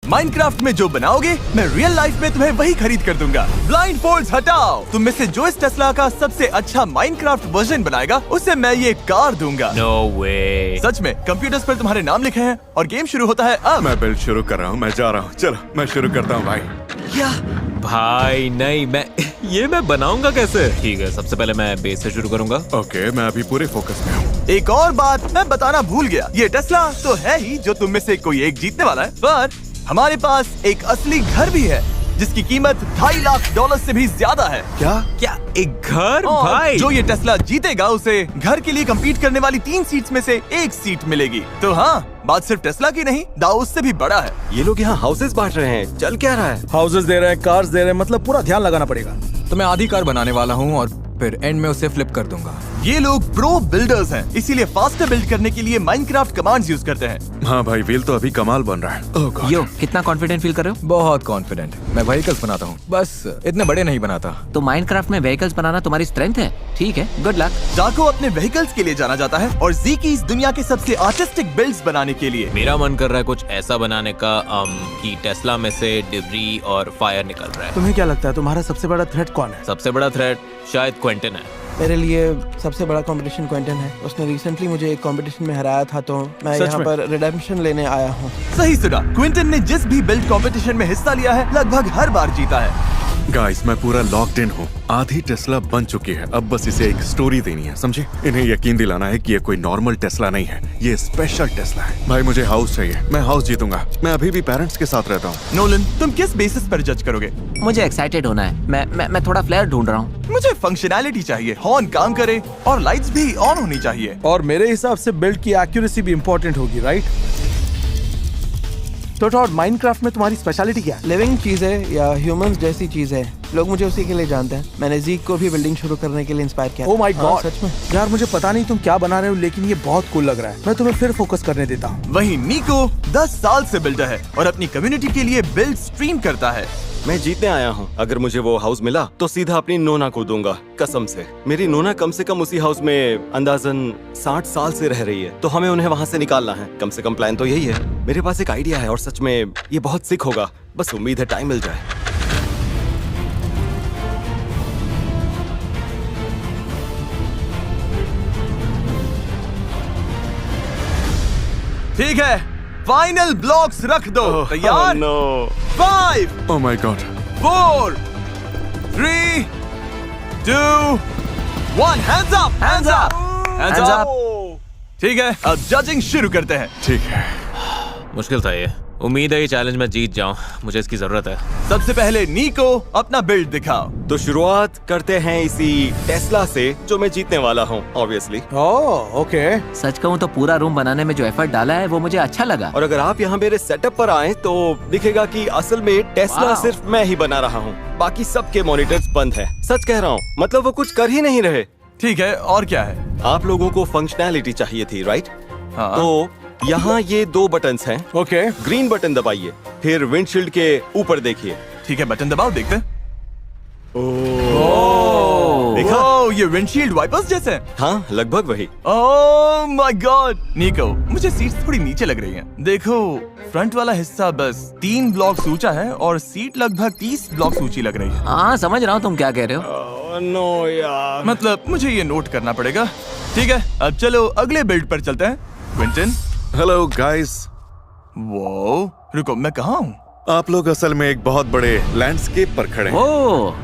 Minecraft में जो बनाओगे मैं रियल लाइफ में तुम्हें वही खरीद कर दूंगा। ब्लाइंड फोल्ड्स हटाओ। तुम में से जो इस टेस्ला का सबसे अच्छा माइनक्राफ्ट वर्जन बनाएगा उसे मैं ये कार दूंगा। नो वे। सच में कंप्यूटर्स पर तुम्हारे नाम लिखे हैं और गेम शुरू होता है अब। मैं बिल्ड शुरू कर रहा हूँ, मैं जा रहा हूँ। चलो मैं शुरू करता हूँ भाई। क्या भाई नहीं, मैं बनाऊंगा कैसे? ठीक है, सबसे पहले मैं बेस से शुरू करूंगा। ओके, मैं अभी पूरे फोकस में हूँ। एक और बात मैं बताना भूल गया, ये टेस्ला तो है ही जो तुम में से कोई एक जीतने वाला है, पर हमारे पास एक असली घर भी है जिसकी कीमत $2.5 लाख से भी ज्यादा है। क्या एक घर? और भाई जो ये टेस्ला जीतेगा उसे घर के लिए कम्पीट करने वाली 3 सीट्स में से एक सीट मिलेगी। तो हाँ, बात सिर्फ टेस्ला की नहीं, दाऊ उससे भी बड़ा है। ये लोग यहाँ हाउसेस बांट रहे हैं, चल क्या रहा है? हाउसेस दे रहे हैं, कार्स दे रहे हैं, मतलब पूरा ध्यान लगाना पड़ेगा। तो मैं आधी कार बनाने वाला हूँ और फिर एंड में उसे फ्लिप कर दूंगा। ये लोग प्रो बिल्डर्स हैं, इसीलिए फास्टर बिल्ड करने के लिए माइनक्राफ्ट कमांड्स यूज करते हैं। हाँ भाई, व्हील तो अभी कमाल बन रहा है। ओह गॉड। यो, कितना कॉन्फिडेंट फील कर रहे हो? बहुत कॉन्फिडेंट। मैं व्हीकल्स बनाता हूँ, बस इतने बड़े नहीं बनाता। तो माइनक्राफ्ट में व्हीकल्स बनाना तुम्हारी स्ट्रेंथ है? ठीक है, गुड लक। जाको अपने व्हीकल्स के लिए जाना जाता है और ज़ी इस दुनिया के सबसे आर्टिस्टिक बिल्ड्स बनाने के लिए। मेरा मन कर रहा है कुछ ऐसा बनाने का कि टेस्ला में से डिब्री और फायर निकल रहा है। तुम्हें क्या लगता है तुम्हारा सबसे बड़ा थ्रेट कौन है? सबसे बड़ा थ्रेट शायद क्विंटन है। मेरे लिए सबसे बड़ा कंपटीशन क्विंटन है। उसने रिसेंटली मुझे एक कंपटीशन में हराया था, तो मैं यहाँ पर रिडेम्पशन लेने आया हूँ। सही सुना, क्विंटन ने जिस भी बिल्ड कंपटीशन में हिस्सा लिया है लगभग हर बार जीता है। गाइस, मैं पूरा लॉक्ड इन हूँ। आधी टेस्ला बन चुकी है, अब बस इसे एक स्टोरी देनी है, समझे? इन्हें यकीन दिलाना है कि ये कोई नॉर्मल टेस्ला नहीं है, ये स्पेशल टेस्ला है। भाई मुझे हाउस चाहिए, मैं हाउस जीतूंगा। मैं अभी भी पेरेंट्स के साथ रहता हूँ। नोलन, तुम किस बेसिस पर जज करोगे? मुझे एक्साइटेड होना है। मैं थोड़ा फ्लेयर ढूंढ रहा हूँ। मुझे फंक्शनैलिटी चाहिए, हॉर्न काम करे और लाइट्स भी ऑन होनी चाहिए। और मेरे हिसाब से बिल्ड की एक्यूरेसी भी इम्पोर्टेंट होगी, राइट? तो टॉड, माइनक्राफ्ट में तुम्हारी स्पेशलिटी क्या है? लिविंग चीज है या ह्यूमंस जैसी चीज है, लोग मुझे उसी के लिए जानते हैं। मैंने ज़ीक को भी बिल्डिंग शुरू करने के लिए इंस्पायर किया। ओह माय गॉड, सच में यार मुझे पता नहीं तुम क्या बना रहे हो, लेकिन ये बहुत कूल लग रहा है। मैं तुम्हें फिर फोकस करने देता हूँ। वहीं निको 10 साल से बिल्डर है और अपनी कम्युनिटी के लिए बिल्ड स्ट्रीम करता है। मैं जीतने आया हूँ। अगर मुझे वो हाउस मिला तो सीधा अपनी नोना को दूंगा, कसम से। मेरी नोना कम से कम उसी हाउस में अंदाजन 60 साल से रह रही है, तो हमें उन्हें वहाँ से निकालना है। कम से कम प्लान तो यही है। मेरे पास एक आइडिया है और सच में ये बहुत सिक होगा, बस उम्मीद है टाइम मिल जाए। ठीक है, फाइनल ब्लॉक्स रख दो। तैयार? No. 5, oh my God. 4, 3, 2, 1, hands up, hands up, hands up. ठीक है, अब जजिंग शुरू करते हैं। ठीक है। मुश्किल था ये। उम्मीद है ये चैलेंज मैं जीत जाऊं, मुझे इसकी जरूरत है। सबसे पहले निको अपना बिल्ड दिखाओ। तो शुरुआत करते हैं इसी टेस्ला से जो मैं जीतने वाला हूँ, ऑब्वियसली। Oh okay. सच कहूँ तो पूरा रूम बनाने में जो एफर्ट डाला है वो मुझे अच्छा लगा। और अगर आप यहाँ मेरे सेटअप पर आए तो दिखेगा कि असल में टेस्ला वाह। सिर्फ मैं ही बना रहा हूँ, बाकी सबके मॉनिटर्स बंद है। सच कह रहा हूँ, मतलब वो कुछ कर ही नहीं रहे। ठीक है, और क्या है? आप लोगों को फंक्शनैलिटी चाहिए थी, राइट? हाँ। तो यहाँ ये 2 बटन्स हैं। ओके। ग्रीन बटन दबाइए, फिर विंडशील्ड के ऊपर देखिए। ठीक है, बटन दबाओ, देखते हैं। देखा? ओह, ये विंडशील्ड वाइपर्स जैसे हैं। हाँ, लगभग वही। ओह माय गॉड, निको, मुझे सीट्स थोड़ी नीचे लग रही हैं। देखो, फ्रंट वाला हिस्सा बस 3 ब्लॉक्स ऊंचा है और सीट लगभग 30 ब्लॉक्स ऊंची लग रही है। हाँ, समझ रहा हूँ तुम क्या कह रहे हो। नो यार। मतलब मुझे ये नोट करना पड़ेगा। ठीक है, अब चलो अगले बिल्ड पर चलते हैं। क्विंटन। Hello guys. वो रुको, मैं कहाँ हूँ? आप लोग असल में एक बहुत बड़े लैंडस्केप पर खड़े हैं।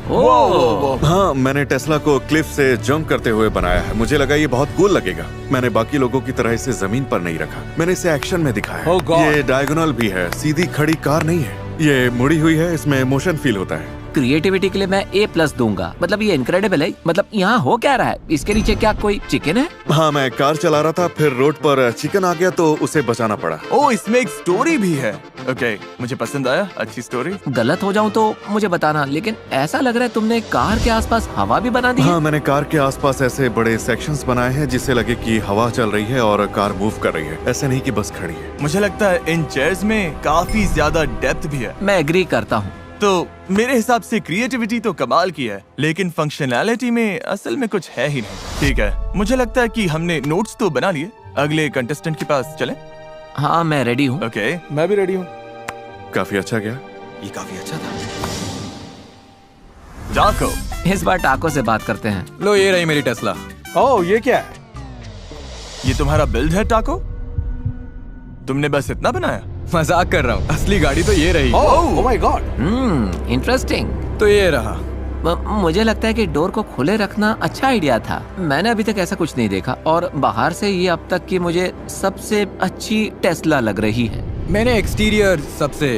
वो हाँ, मैंने टेस्ला को क्लिफ से जंप करते हुए बनाया है। मुझे लगा ये बहुत कूल लगेगा। मैंने बाकी लोगों की तरह इसे जमीन पर नहीं रखा, मैंने इसे एक्शन में दिखाया। Oh God. ये डायगोनल भी है, सीधी खड़ी कार नहीं है। ये मुड़ी हुई है, इसमें मोशन फील होता है। क्रिएटिविटी के लिए मैं A+ दूंगा। मतलब ये इनक्रेडिबल है। मतलब यहाँ हो क्या रहा है? इसके नीचे क्या कोई चिकन है? हाँ, मैं कार चला रहा था, फिर रोड पर चिकन आ गया तो उसे बचाना पड़ा। ओ, इसमें एक स्टोरी भी है। ओके, मुझे पसंद आया, अच्छी स्टोरी। गलत हो जाऊं तो मुझे बताना, लेकिन ऐसा लग रहा है तुमने कार के आसपास हवा भी बना दी है। हाँ, मैंने कार के आसपास ऐसे बड़े सेक्शंस बनाए हैं जिससे लगे कि हवा चल रही है और कार मूव कर रही है, ऐसे नहीं कि बस खड़ी है। मुझे लगता है इन चेयर्स में काफी ज्यादा डेप्थ भी है। मैं एग्री करता हूँ। तो मेरे हिसाब से क्रिएटिविटी तो कमाल की है, लेकिन फंक्शनैलिटी में असल में कुछ है ही नहीं। ठीक है, मुझे लगता है कि हमने नोट्स तो बना लिए। अगले कंटेस्टेंट के पास चलें? हाँ, मैं रेडी हूँ। ओके, मैं भी रेडी हूँ। काफी अच्छा गया। ये काफी अच्छा था। टाको, इस बार टाको से बात करते हैं। लो ये रही मेरी टेस्ला। ओह ये क्या है? ये तुम्हारा बिल्ड है टाको? तुमने बस इतना बनाया? मजाक कर रहा हूँ, असली गाड़ी तो ये रही। ओह माय गॉड। इंटरेस्टिंग। तो ये रहा। मुझे लगता है कि डोर को खुले रखना अच्छा आइडिया था। मैंने अभी तक ऐसा कुछ नहीं देखा और बाहर से ये अब तक की मुझे सबसे अच्छी टेस्ला लग रही है। मैंने एक्सटीरियर सबसे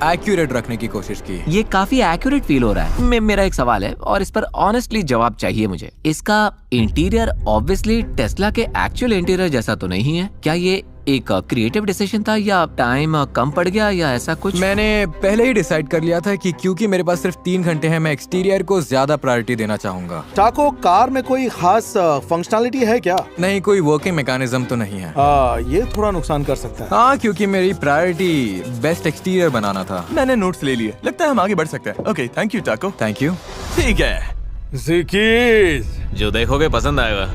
एक्यूरेट रखने की कोशिश की। ये काफी एक्यूरेट फील हो रहा है। मेरा एक सवाल है और इस पर ऑनेस्टली जवाब चाहिए मुझे। इसका इंटीरियर ऑब्वियसली टेस्ला के एक्चुअल इंटीरियर जैसा तो नहीं है। क्या ये एक क्रिएटिव डिसीजन था या टाइम कम पड़ गया या ऐसा कुछ? मैंने पहले ही डिसाइड कर लिया था कि क्योंकि मेरे पास सिर्फ 3 घंटे हैं, मैं एक्सटीरियर को ज्यादा प्रायोरिटी देना चाहूंगा। टाको, कार में कोई खास फंक्शनैलिटी है क्या? नहीं, कोई वर्किंग मैकेनिज्म तो नहीं है। ये थोड़ा नुकसान कर सकता है। हाँ, क्योंकि मेरी प्रायोरिटी बेस्ट एक्सटीरियर बनाना था। मैंने नोट्स ले लिए, लगता है हम आगे बढ़ सकते हैं। ओके, थैंक यू टाको। Thank you. ठीक है। ज़िकीज़, जो देखोगे पसंद आएगा।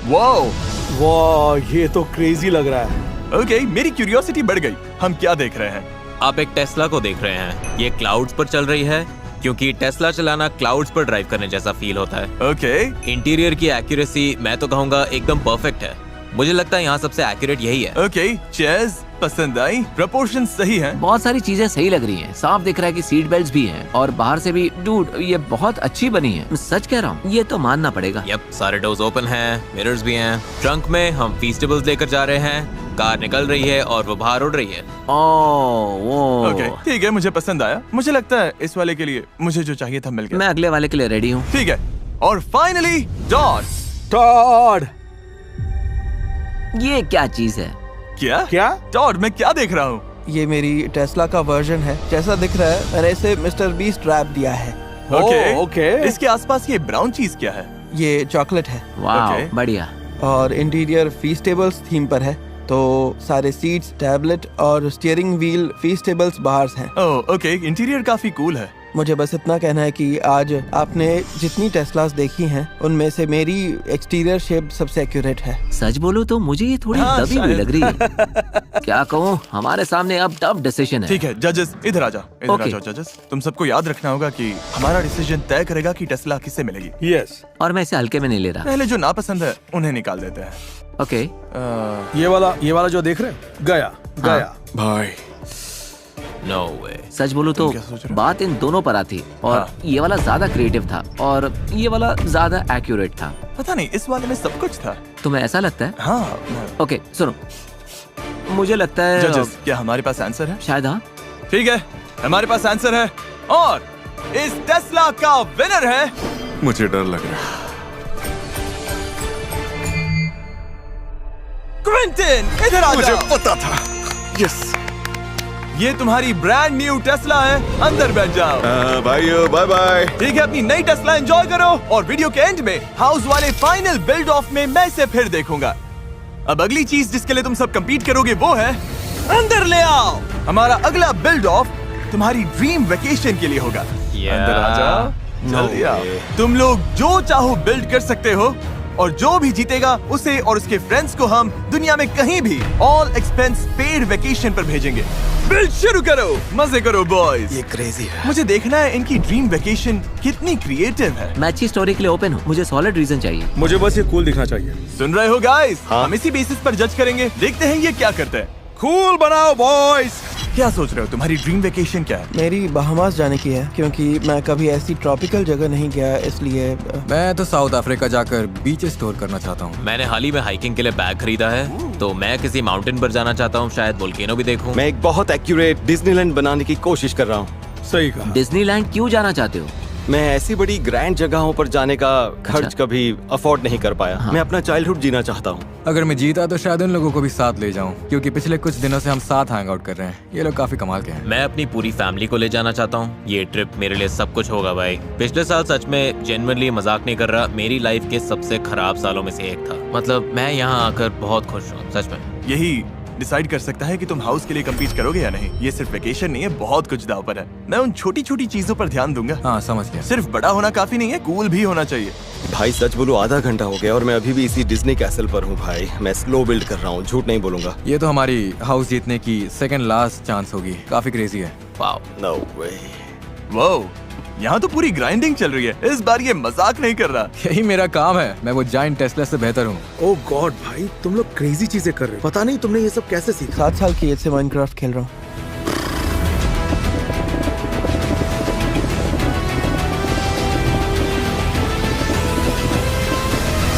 वाह ये तो क्रेजी लग रहा है। ओके, मेरी क्यूरियोसिटी बढ़ गई। हम क्या देख रहे हैं? आप एक टेस्ला को देख रहे हैं। ये क्लाउड्स पर चल रही है क्योंकि टेस्ला चलाना क्लाउड्स पर ड्राइव करने जैसा फील होता है। ओके, इंटीरियर की एक्यूरेसी मैं तो कहूँगा एकदम परफेक्ट है। मुझे लगता है यहाँ सबसे एक्यूरेट यही है। ओके, चेयर्स पसंद आई, प्रपोर्शन सही है। बहुत सारी चीजें सही लग रही हैं। साफ दिख रहा है कि सीट बेल्ट्स भी हैं और बाहर से भी। डूड, ये बहुत अच्छी बनी है। सच कह रहा हूँ, ये तो मानना पड़ेगा। यप, सारे डोर्स ओपन हैं, मिरर्स भी हैं। ट्रंक में हम फीस्टेबल्स लेकर जा रहे हैं। कार निकल रही है और वो बाहर उड़ रही है। ओके, ठीक है, मुझे पसंद आया। मुझे लगता है इस वाले के लिए मुझे जो चाहिए था मिल गया। मैं अगले वाले के लिए रेडी हूँ। ठीक है, और फाइनली टॉड, ये क्या चीज है? क्या? टॉड, मैं क्या देख रहा हूँ? ये मेरी टेस्ला का वर्जन है। जैसा दिख रहा है मैंने इसे मिस्टर बीस्ट रैप दिया है। ओके, इसके आसपास ये ब्राउन चीज क्या है? ये चॉकलेट है वाह, Okay. बढ़िया। और इंटीरियर फीस्टेबल्स थीम पर है। तो सारे सीट्स, टैबलेट और स्टीयरिंग व्हील फीस्टेबल्स बाहर हैं। ओह, ओके, इंटीरियर काफी कूल है। मुझे बस इतना कहना है कि आज आपने जितनी टेस्लास देखी हैं उनमें से मेरी एक्सटीरियर शेप सबसे एक्यूरेट है। सच बोलो तो मुझे ये थोड़ी हाँ, दबी हुई शायद। लग रही है। क्या कहूँ, हमारे सामने अब टफ डिसीजन है। ठीक है, जजेस इधर आ जाओ, इधर आ Okay. जाओ जजेस। तुम सबको याद रखना होगा कि हमारा डिसीजन तय करेगा कि टेस्ला किससे मिलेगी। यस, और मैं इसे हल्के में नहीं ले रहा। पहले जो नापसंद है उन्हें निकाल देते हैं। ओके, ये वाला जो देख रहे हैं, गया। भाई नो वे। सच बोलूं तो क्या सोच रहे हो? बात इन दोनों पर आती और हाँ। ये वाला ज्यादा क्रिएटिव था और ये वाला ज्यादा एक्यूरेट था। पता नहीं, इस वाले में सब कुछ था। तुम्हें ऐसा लगता है? हाँ, ओके, सुनो, मुझे लगता है जजेस, क्या हमारे पास आंसर है? शायद। हाँ, ठीक है, हमारे पास आंसर है और इस टेस्ला का विनर है मुझे डर लग रहा है। क्विंटन। इधर आ मुझे जाओ। पता था। यस। ये तुम्हारी ब्रांड न्यू टेस्ला है, अंदर बैठ जाओ। भाइयों, बाय बाय। ठीक है, अपनी नई टेस्ला एंजॉय करो और वीडियो के एंड में हाउस वाले फाइनल बिल्ड ऑफ में मैं इसे फिर देखूंगा। अब अगली चीज जिसके लिए तुम सब कंपीट करोगे वो है अंदर ले आओ। हमारा अगला बिल्ड ऑफ तुम्हारी ड्रीम वेकेशन के लिए होगा। अंदर आ जाओ, जल्दी आओ। तुम लोग जो चाहो बिल्ड कर सकते हो और जो भी जीतेगा उसे और उसके फ्रेंड्स को हम दुनिया में कहीं भी ऑल एक्सपेंस पेड वेकेशन पर भेजेंगे। बिल्ड शुरू करो, मजे करो बॉयज। ये क्रेजी है। मुझे देखना है इनकी ड्रीम वेकेशन कितनी क्रिएटिव है। मैं अच्छी स्टोरी के लिए ओपन हूँ। मुझे सॉलिड रीजन चाहिए। मुझे बस ये कूल दिखना चाहिए। सुन रहे हो गाइस? हाँ। हम इसी बेसिस पर जज करेंगे, देखते हैं ये क्या करते हैं। कूल बनाओ बॉयज। क्या सोच रहे हो, तुम्हारी ड्रीम वेकेशन क्या है? मेरी बहामास जाने की है क्योंकि मैं कभी ऐसी ट्रॉपिकल जगह नहीं गया, इसलिए मैं तो साउथ अफ्रीका जाकर बीच एक्सप्लोर करना चाहता हूँ। मैंने हाल ही में हाइकिंग के लिए बैग खरीदा है, तो मैं किसी माउंटेन पर जाना चाहता हूँ। शायद वोल्केनो भी देखूं। मैं एक बहुत एक्यूरेट डिज्नीलैंड बनाने की कोशिश कर रहा हूँ। सही कहा। डिज्नीलैंड क्यों जाना चाहते हो? मैं ऐसी बड़ी ग्रैंड जगहों पर जाने का खर्च कभी अफोर्ड नहीं कर पाया। मैं अपना चाइल्डहुड जीना चाहता हूँ। अगर मैं जीता तो शायद उन लोगों को भी साथ ले जाऊं, क्योंकि पिछले कुछ दिनों से हम साथ हैंग आउट कर रहे हैं। ये लोग काफी कमाल के हैं। मैं अपनी पूरी फैमिली को ले जाना चाहता हूँ। ये ट्रिप मेरे लिए सब कुछ होगा भाई। पिछले साल सच में जेन्युइनली मजाक नहीं कर रहा, मेरी लाइफ के सबसे खराब सालों में से एक था। मतलब मैं यहाँ आकर बहुत खुश हूँ सच में। यही डिसाइड कर सकता है कि तुम हाउस के लिए compete करोगे या नहीं। ये सिर्फ वेकेशन नहीं है, बहुत कुछ दांव पर है। मैं उन छोटी छोटी चीजों पर ध्यान दूंगा। हाँ, समझ गया। सिर्फ बड़ा होना काफी नहीं है, कूल भी होना चाहिए। भाई सच बोलो, आधा घंटा हो गया और मैं अभी भी इसी डिज्नी कैसल पर हूँ भाई। मैं स्लो बिल्ड कर रहा हूँ, झूठ नहीं बोलूंगा। ये तो हमारी हाउस जीतने की सेकंड लास्ट चांस होगी। काफी क्रेजी है। वाओ। नो वे। वो यहाँ तो पूरी ग्राइंडिंग चल रही है, इस बार ये मजाक नहीं कर रहा। यही मेरा काम है, मैं वो जायंट टेस्ला से बेहतर हूँ। ओ गॉड भाई, तुम लोग क्रेजी चीजें कर रहे हो। पता नहीं तुमने ये सब कैसे सीखा। 7 साल की एज से माइनक्राफ्ट खेल रहा हूँ।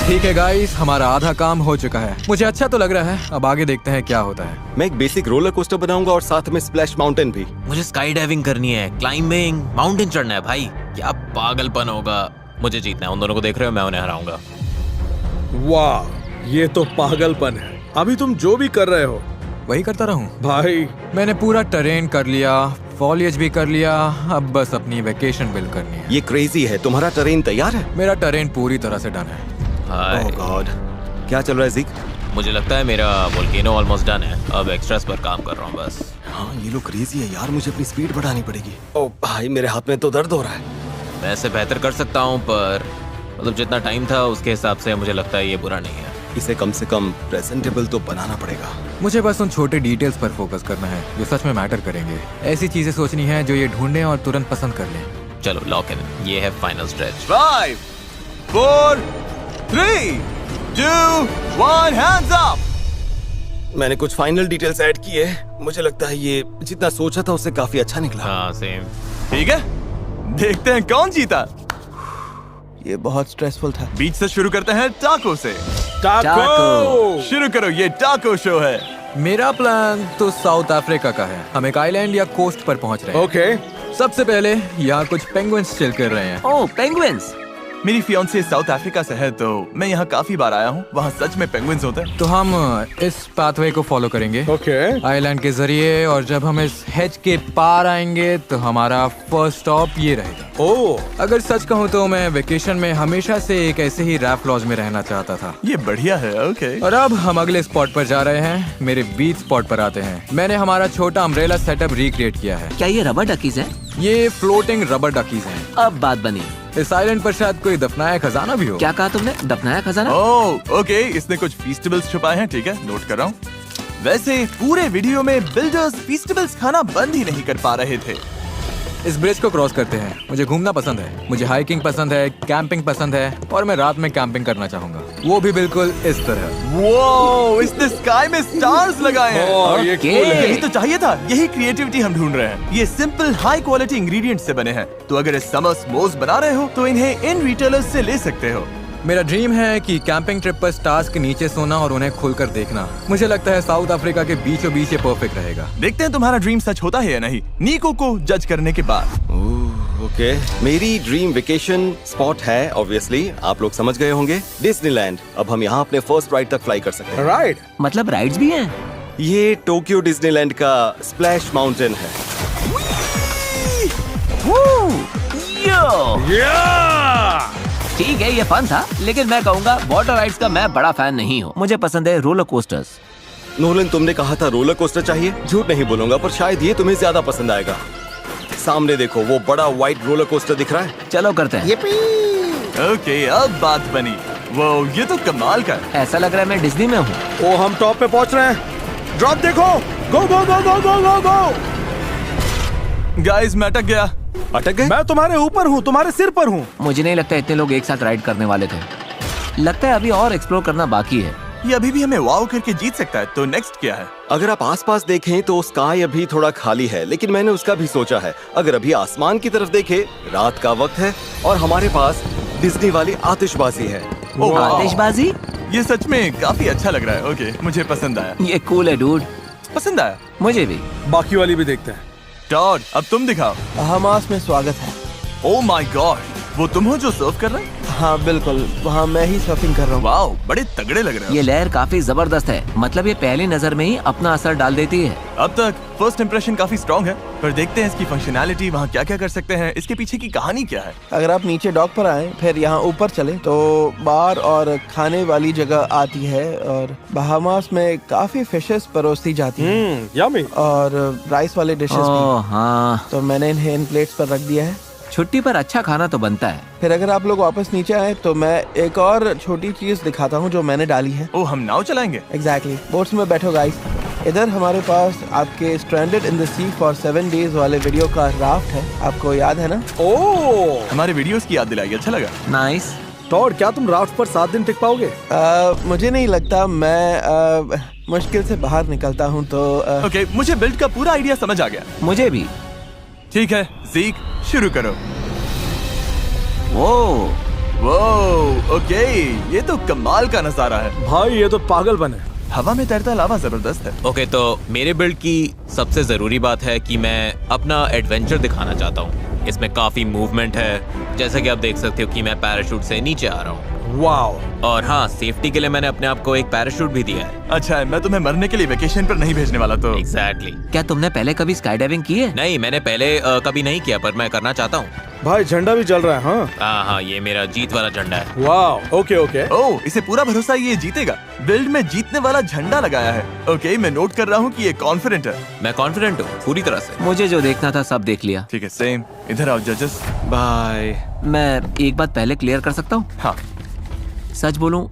ठीक है गाइस, हमारा आधा काम हो चुका है। मुझे अच्छा तो लग रहा है, अब आगे देखते हैं क्या होता है। मैं एक बेसिक रोलर कोस्टर बनाऊंगा और साथ में स्प्लैश माउंटेन भी। मुझे स्काई डाइविंग करनी है, क्लाइंबिंग, माउंटेन चढ़ना है। भाई क्या पागलपन होगा। मुझे जीतना है, उन दोनों को देख रहे हो, मैं उन्हें हराऊंगा। वाह, ये तो पागलपन है। अभी तुम जो भी कर रहे हो वही करता रहूं। भाई, मैंने पूरा टरेन कर लिया, फॉलिएज भी कर लिया, अब बस अपनी वेकेशन बिल्ड करनी है। ये क्रेजी है। तुम्हारा टरेन तैयार है? मेरा टरेन पूरी तरह से डन है। हाय, ओह गॉड, क्या चल रहा है ज़ीक? मुझे लगता है मेरा वोल्केनो ऑलमोस्ट डन है। अब एक्स्ट्रास पर काम कर रहा हूँ बस। हाँ, ये लोग क्रेजी है यार। मुझे अपनी स्पीड बढ़ानी पड़ेगी। ओह भाई, मेरे हाथ में तो दर्द हो रहा है। मैं इसे बेहतर कर सकता हूँ, पर मतलब जितना टाइम था उसके हिसाब से मुझे लगता है ये बुरा नहीं है। इसे कम से कम प्रेजेंटेबल तो बनाना पड़ेगा। मुझे बस उन छोटे डिटेल्स पर फोकस करना है जो सच में मैटर करेंगे। ऐसी चीजें सोचनी है जो ये ढूंढने और तुरंत पसंद कर लें। चलो लॉक इन, ये है फाइनल स्ट्रेच। 5, 4, 3, 2, 1, hands up! मैंने कुछ फाइनल डिटेल्स ऐड किए। मुझे लगता है ये जितना सोचा था उससे काफी अच्छा निकला। हाँ सेम। ठीक है, देखते हैं कौन जीता। ये बहुत स्ट्रेसफुल था। बीच से शुरू करते हैं टाको से। टाको। शुरू करो, ये टाको शो है। मेरा प्लान तो साउथ अफ्रीका का है। हम एक आइलैंड या कोस्ट पर पहुंच रहे हैं। ओके। सबसे पहले यहाँ कुछ पेंगुइन्स चिल कर रहे हैं। ओह पेंगुइन्स। मेरी फियांसे साउथ अफ्रीका से है, तो मैं यहाँ काफी बार आया हूँ। वहाँ सच में पेंगुइन्स होते हैं। तो हम इस पाथवे को फॉलो करेंगे ओके। आइलैंड के जरिए, और जब हम इस हेज के पार आएंगे तो हमारा फर्स्ट स्टॉप ये रहेगा। ओह, अगर सच कहूँ तो मैं वेकेशन में हमेशा से एक ऐसे ही रैफ्ट लॉज में रहना चाहता था। ये बढ़िया है। ओके। और अब हम अगले स्पॉट पर जा रहे हैं। मेरे बीच स्पॉट पर आते हैं। मैंने हमारा छोटा अम्ब्रेला सेटअप रिक्रिएट किया है। क्या ये रबर डकीज है? ये फ्लोटिंग रबर डकीज हैं। अब बात बनी। इस आइलैंड पर शायद कोई दफनाया खजाना भी हो। क्या कहा तुमने? दफनाया खजाना? ओह ओके, इसने कुछ फीस्टिबल्स छुपाए हैं। ठीक है, नोट कर रहा हूँ। वैसे पूरे वीडियो में बिल्डर्स फीस्टिबल्स खाना बंद ही नहीं कर पा रहे थे। इस ब्रिज को क्रॉस करते हैं। मुझे घूमना पसंद है, मुझे हाइकिंग पसंद है, कैंपिंग पसंद है, और मैं रात में कैंपिंग करना चाहूंगा, वो भी बिल्कुल इस तरह। वो इसने स्काई में स्टार्स लगाए हैं। ओह, ये ओके। cool है। यही तो चाहिए था। यही क्रिएटिविटी हम ढूंढ रहे हैं। ये सिंपल हाई क्वालिटी इंग्रेडिएंट्स से बने हैं, तो अगर इस समर स्मोक्स बना रहे हो तो इन्हें इन रिटेलर्स से ले सकते हो। मेरा ड्रीम है कि कैंपिंग ट्रिप पर स्टार्स के नीचे सोना और उन्हें खुलकर देखना। मुझे लगता है साउथ अफ्रीका के बीचों बीच ये परफेक्ट रहेगा। देखते हैं तुम्हारा ड्रीम सच होता है या नहीं, नीको को जज करने के बाद। ओके, मेरी ड्रीम वेकेशन स्पॉट है ऑब्वियसली, आप लोग समझ गए होंगे, डिज्नीलैंड। अब हम यहाँ अपने फर्स्ट राइड तक फ्लाई कर सकते हैं। राइट। मतलब राइड्स भी हैं? ये टोक्यो डिज्नीलैंड का स्प्लैश माउंटेन है। ठीक है, ये फन था, लेकिन मैं कहूँगा वाटर राइड्स का मैं बड़ा फैन नहीं हूँ। मुझे पसंद है रोलर कोस्टर्स। नोलन, तुमने कहा था रोलर कोस्टर चाहिए। झूठ नहीं बोलूंगा, पर शायद ये तुम्हें ज्यादा पसंद आएगा। सामने देखो, वो बड़ा व्हाइट रोलर कोस्टर दिख रहा है। चलो करते हैं। ओके, अब बात बनी। वो ये तो कमाल का है। ऐसा लग रहा है मैं डिज्नी में हूँ। ओ, हम टॉप पे पहुंच रहे हैं। ड्रॉप देखो। गो गो गो गो गो गो गो। गाइस, मैं अटक गया। अटक गए? मैं तुम्हारे ऊपर हूँ, तुम्हारे सिर पर हूँ। मुझे नहीं लगता इतने लोग एक साथ राइड करने वाले थे। लगता है अभी और एक्सप्लोर करना बाकी है। ये अभी भी हमें वाव करके जीत सकता है। तो नेक्स्ट क्या है? अगर आप आसपास देखें तो स्काई अभी थोड़ा खाली है, लेकिन मैंने उसका भी सोचा है। अगर अभी आसमान की तरफ देखें, रात का वक्त है और हमारे पास डिज्नी वाली आतिशबाजी है। ओह, वाव। आतिशबाजी? ये सच में काफी अच्छा लग रहा है। ओके, मुझे पसंद आया। ये कूल है डूड। पसंद आया। मुझे भी। बाकी वाली भी देखते हैं। टॉड, अब तुम दिखाओ। हमास में स्वागत है। ओह माय गॉड, वो तुम हो जो सर्व कर रहे हैं? हाँ बिल्कुल, वहाँ मैं ही सर्फिंग कर रहा हूँ। वाओ, बड़े तगड़े लग रहे हो। ये लहर काफी जबरदस्त है। मतलब ये पहली नजर में ही अपना असर डाल देती है। अब तक फर्स्ट इंप्रेशन काफी स्ट्रॉन्ग है, पर देखते हैं इसकी फंक्शनैलिटी, वहाँ क्या क्या कर सकते हैं, इसके पीछे की कहानी क्या है। अगर आप नीचे डॉक पर आए, फिर यहाँ ऊपर चले तो बार और खाने वाली जगह आती है, और बहामास में काफी फिशेस परोसी जाती हैं यम्मी। और राइस वाले डिशेस भी। ओह हाँ, तो मैंने इन्हें इन प्लेट्स पर रख दिया है। छुट्टी पर अच्छा खाना तो बनता है। फिर अगर आप लोग वापस नीचे आए तो मैं एक और छोटी चीज दिखाता हूँ जो मैंने डाली है। ओह, हम नाव चलाएंगे। एग्जैक्टली, बोट्स में बैठो गाइस। इधर हमारे पास आपके stranded in the sea for 7 days वाले वीडियो का राफ्ट है, आपको याद है ना? ओह हमारे वीडियोस की याद दिलाई, अच्छा लगा। नाइस। टॉड, क्या तुम राफ्ट पर 7 दिन टिक पाओगे? मुझे नहीं लगता, मैं मुश्किल से बाहर निकलता हूँ तो ओके, मुझे बिल्ड का पूरा आइडिया समझ आ गया। मुझे भी। ठीक है ज़ीक, शुरू करो। वो ओके, ये तो कमाल का नजारा है। भाई ये तो पागलपन है। हवा में तैरता लावा जबरदस्त है। ओके, तो मेरे बिल्ड की सबसे जरूरी बात है कि मैं अपना एडवेंचर दिखाना चाहता हूँ। इसमें काफी मूवमेंट है, जैसा कि आप देख सकते हो कि मैं पैराशूट से नीचे आ रहा हूँ। वाओ, और हाँ, सेफ्टी के लिए मैंने अपने आप को एक पैराशूट भी दिया है। अच्छा है, मैं तुम्हें मरने के लिए वेकेशन पर नहीं भेजने वाला तो। एग्जैक्टली। क्या तुमने पहले कभी स्काई डाइविंग की है? नहीं, मैंने पहले कभी नहीं किया, पर मैं करना चाहता हूँ। भाई झंडा भी चल रहा है। हाँ हाँ, ये मेरा जीत वाला झंडा है। Wow, okay okay. ओह, इसे पूरा भरोसा है ये जीतेगा। बिल्ड में जीतने वाला झंडा लगाया है। ओके, मैं नोट कर रहा हूँ कि ये कॉन्फिडेंट है। मैं कॉन्फिडेंट हूँ पूरी तरह से। मुझे जो देखना था सब देख लिया। ठीक है, सेम। इधर आओ जजेस। बाय। मैं एक बात पहले क्लियर कर सकता हूँ? हाँ, सच बोलूं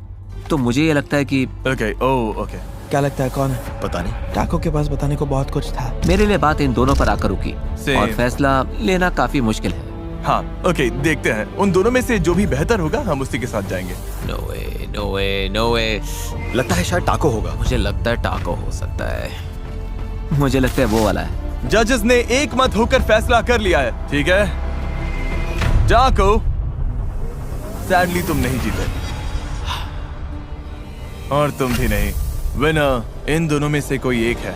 तो मुझे ये लगता है कि ओके, ओह ओके। क्या लगता है कौन है? पता नहीं। टाको के पास बताने को बहुत कुछ था। मेरे लिए बात इन दोनों पर आकर रुकी Same. और फैसला लेना काफी मुश्किल है। हाँ, ओके, देखते हैं। उन दोनों में से जो भी बेहतर होगा हम उसी के साथ जाएंगे। नो वे, नो वे, नो वे। लगता है शायद टाको होगा। मुझे लगता है टाको हो सकता है। मुझे लगता है वो वाला है। जजेस ने एक मत होकर फैसला कर लिया है। ठीक है, टाको, सैडली तुम नहीं जीते और तुम भी नहीं। विनर इन दोनों में से कोई एक है,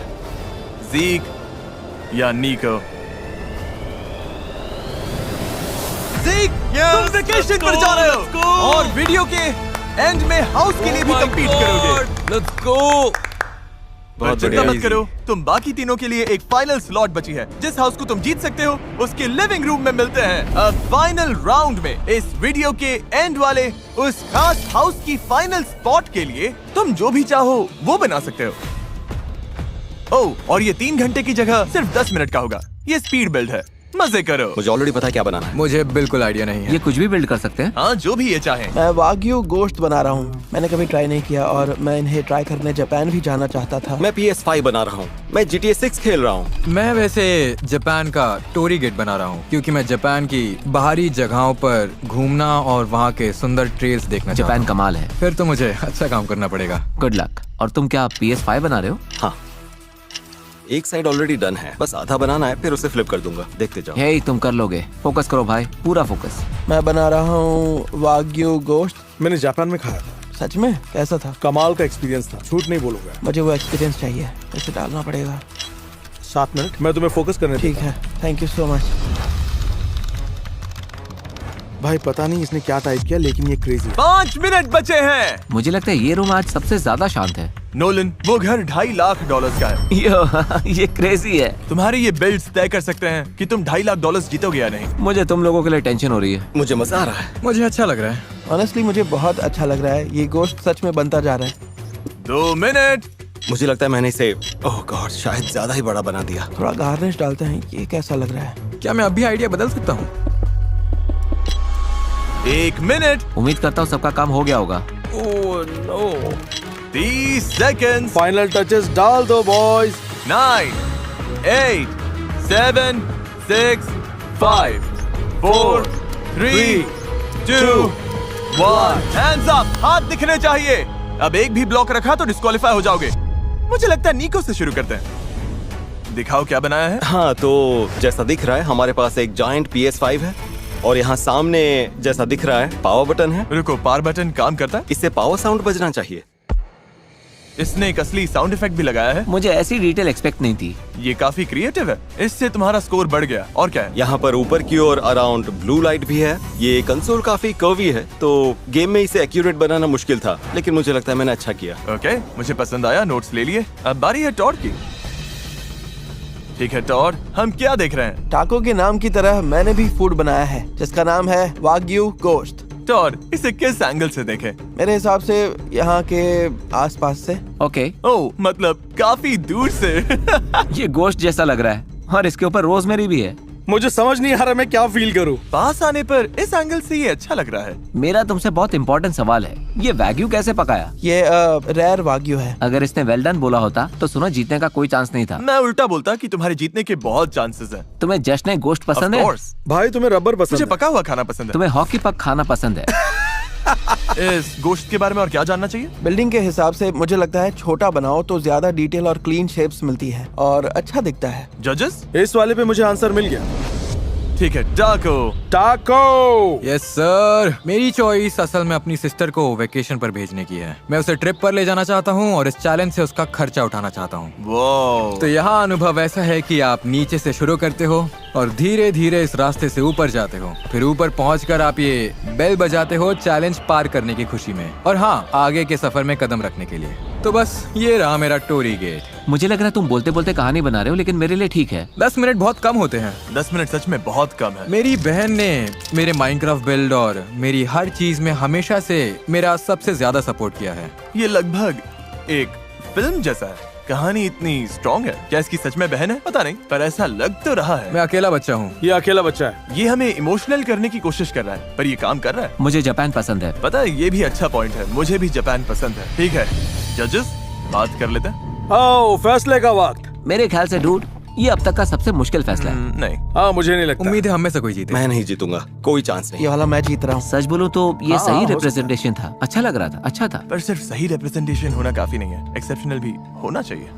ज़ीक या नीको। ज़ीक, तुम वेकेशन पर जा रहे हो और वीडियो के एंड में हाउस के लिए भी compete करोगे। Let's go. पर चिंता मत करो, तुम बाकी तीनों के लिए एक फाइनल स्लॉट बची है। जिस हाउस को तुम जीत सकते हो उसके लिविंग रूम में मिलते हैं। अब फाइनल राउंड में इस वीडियो के एंड वाले उस खास हाउस की फाइनल स्पॉट के लिए तुम जो भी चाहो वो बना सकते हो। ओह, और ये 3 घंटे की जगह सिर्फ 10 मिनट का होगा। ये स्पीड बिल्ड है, मजे करो। मुझे ऑलरेडी पता है क्या बनाना है। मुझे बिल्कुल आइडिया नहीं है। ये कुछ भी बिल्ड कर सकते हैं। हाँ, जो भी ये चाहे। मैं वाग्यू गोश्त बना रहा हूँ। मैंने कभी ट्राई नहीं किया और मैं इन्हें ट्राई करने जापान भी जाना चाहता था। मैं PS5 बना रहा हूँ। मैं GTA 6 खेल रहा हूँ। मैं वैसे जापान का टोरी गेट बना रहा हूँ क्योंकि मैं जापान की बाहरी जगहों पर घूमना और वहाँ के सुंदर ट्रेल्स देखना चाहता जापान हूँ। कमाल है। फिर तो मुझे अच्छा काम करना पड़ेगा। Good luck. और तुम क्या PS5 बना रहे हो? हाँ, एक साइड ऑलरेडी डन है, बस आधा बनाना है, फिर उसे फ्लिप कर दूंगा। देखते जाओ। हे, तुम कर लोगे। फोकस करो भाई, पूरा फोकस। मैं बना रहा हूँ वाग्यू गोश्त। मैंने जापान में खाया था, सच में कैसा था? कमाल का एक्सपीरियंस था, झूठ नहीं बोलूंगा। मुझे वो एक्सपीरियंस चाहिए, इसे डालना पड़ेगा। 7 मिनट, मैं तुम्हें फोकस करने ठीक देता है, थैंक यू सो मच। हूं। भाई पता नहीं इसने क्या टाइप किया, लेकिन ये क्रेजी है। 5 मिनट बचे हैं। मुझे लगता है ये रूम आज सबसे ज्यादा शांत है। नोलन, वो घर $2.5 लाख का है। ये क्रेजी है। तुम्हारे ये बिल्ड्स तय कर सकते हैं कि तुम $2.5 लाख जीतोगे या नहीं। मुझे तुम लोगों के लिए टेंशन हो रही है। मुझे मजा आ रहा है। मुझे अच्छा लग रहा है। ऑनेस्टली मुझे बहुत अच्छा लग रहा है। ये गोश्त सच में बनता जा रहा है। 2 मिनट। मुझे लगता है मैंने इसे ओह गॉड शायद ज्यादा ही बड़ा बना दिया। थोड़ा गार्निश डालते हैं। ये कैसा लग रहा है? क्या मैं अभी आइडिया बदल सकता हूँ? 1 मिनट। उम्मीद करता हूँ सबका काम हो गया होगा। Oh no. 30 seconds. Final touches डाल दो बॉयज। 9, 8, 7, 6, 5, 4, 3, 2, 1। हैंड्स अप, हाथ दिखने चाहिए। अब एक भी ब्लॉक रखा तो डिस्क्वालीफाई हो जाओगे। मुझे लगता है नीको से शुरू करते हैं। दिखाओ क्या बनाया है। हाँ, तो जैसा दिख रहा है हमारे पास एक जायंट PS5 है और यहाँ सामने जैसा दिख रहा है पावर बटन है। रुको, पावर बटन काम करता है? इससे पावर साउंड बजना चाहिए। इसने एक असली साउंड इफेक्ट भी लगाया है। मुझे ऐसी डिटेल एक्सपेक्ट नहीं थी। ये काफी क्रिएटिव है। इससे तुम्हारा स्कोर बढ़ गया। और क्या है? यहाँ पर ऊपर की ओर अराउंड ब्लू लाइट भी है। ये कंसोल काफी कर्वी है तो गेम में इसे एक्यूरेट बनाना मुश्किल था, लेकिन मुझे लगता है मैंने अच्छा किया। ओके, मुझे पसंद आया। नोट्स ले लिए। अब बारी है टॉड की। ठीक है टॉड, हम क्या देख रहे हैं? टाको के नाम की तरह मैंने भी फूड बनाया है जिसका नाम है वाग्यू गोश्त। टॉड, इसे किस एंगल से देखें? मेरे हिसाब से यहाँ के आसपास से। ओके। ओह, मतलब काफी दूर से। ये गोश्त जैसा लग रहा है और इसके ऊपर रोजमेरी भी है। मुझे समझ नहीं आ रहा मैं क्या फील करूं। पास आने पर इस एंगल से ये अच्छा लग रहा है। मेरा तुमसे बहुत इंपॉर्टेंट सवाल है, ये वैग्यू कैसे पकाया? ये रेयर वाग्यू है। अगर इसने वेल डन बोला होता तो सुनो जीतने का कोई चांस नहीं था। मैं उल्टा बोलता कि तुम्हारे जीतने के बहुत चांसेस हैं। तुम्हें जश्न गोश्त Of पसंद है? course। भाई तुम्हें रबर पसंद मुझे है। पका हुआ खाना पसंद तुम्हें हॉकी पक खाना पसंद है? है। इस गोश्त के बारे में और क्या जानना चाहिए? बिल्डिंग के हिसाब से मुझे लगता है छोटा बनाओ तो ज्यादा डिटेल और क्लीन शेप्स मिलती है और अच्छा दिखता है। जजेस? इस वाले पे मुझे आंसर मिल गया। ठीक है, टाको। टाको। यस सर, मेरी चॉइस असल में अपनी सिस्टर को वेकेशन पर भेजने की है। मैं उसे ट्रिप पर ले जाना चाहता हूँ और इस चैलेंज से उसका खर्चा उठाना चाहता हूँ। वाओ। तो यहाँ अनुभव ऐसा है कि आप नीचे से शुरू करते हो और धीरे धीरे इस रास्ते से ऊपर जाते हो, फिर ऊपर पहुंचकर आप ये बेल बजाते हो चैलेंज पार करने की खुशी में, और हाँ, आगे के सफर में कदम रखने के लिए। तो बस ये रहा मेरा टोरी गेट। मुझे लग रहा है तुम बोलते बोलते कहानी बना रहे हो, लेकिन मेरे लिए ठीक है। 10 मिनट बहुत कम होते हैं। 10 मिनट सच में बहुत कम है। मेरी बहन ने मेरे माइनक्राफ्ट बिल्ड और मेरी हर चीज में हमेशा से मेरा सबसे ज्यादा सपोर्ट किया है। ये लगभग एक फिल्म जैसा है। कहानी इतनी स्ट्रॉन्ग है। क्या इसकी सच में बहन है? पता नहीं, पर ऐसा लग तो रहा है। मैं अकेला बच्चा हूँ। ये अकेला बच्चा है। ये हमें इमोशनल करने की कोशिश कर रहा है, पर ये काम कर रहा है। मुझे जापान पसंद है। पता है, ये भी अच्छा पॉइंट है। मुझे भी जापान पसंद है। ठीक है जजेस, बात कर लेते हैं। आओ फैसले का वक्त। मेरे ख्याल से डूड, ये अब तक का सबसे मुश्किल फैसला है। नहीं, हाँ मुझे नहीं लगता। उम्मीद है हम में से कोई जीते। मैं नहीं जीतूंगा, कोई चांस नहीं। ये वाला मैं जीत रहा हूँ। सच बोलूं तो ये हाँ, सही हो रिप्रेजेंटेशन था, अच्छा लग रहा था, अच्छा था। पर सिर्फ सही रिप्रेजेंटेशन होना काफी नहीं है, एक्सेप्शनल भी होना चाहिए।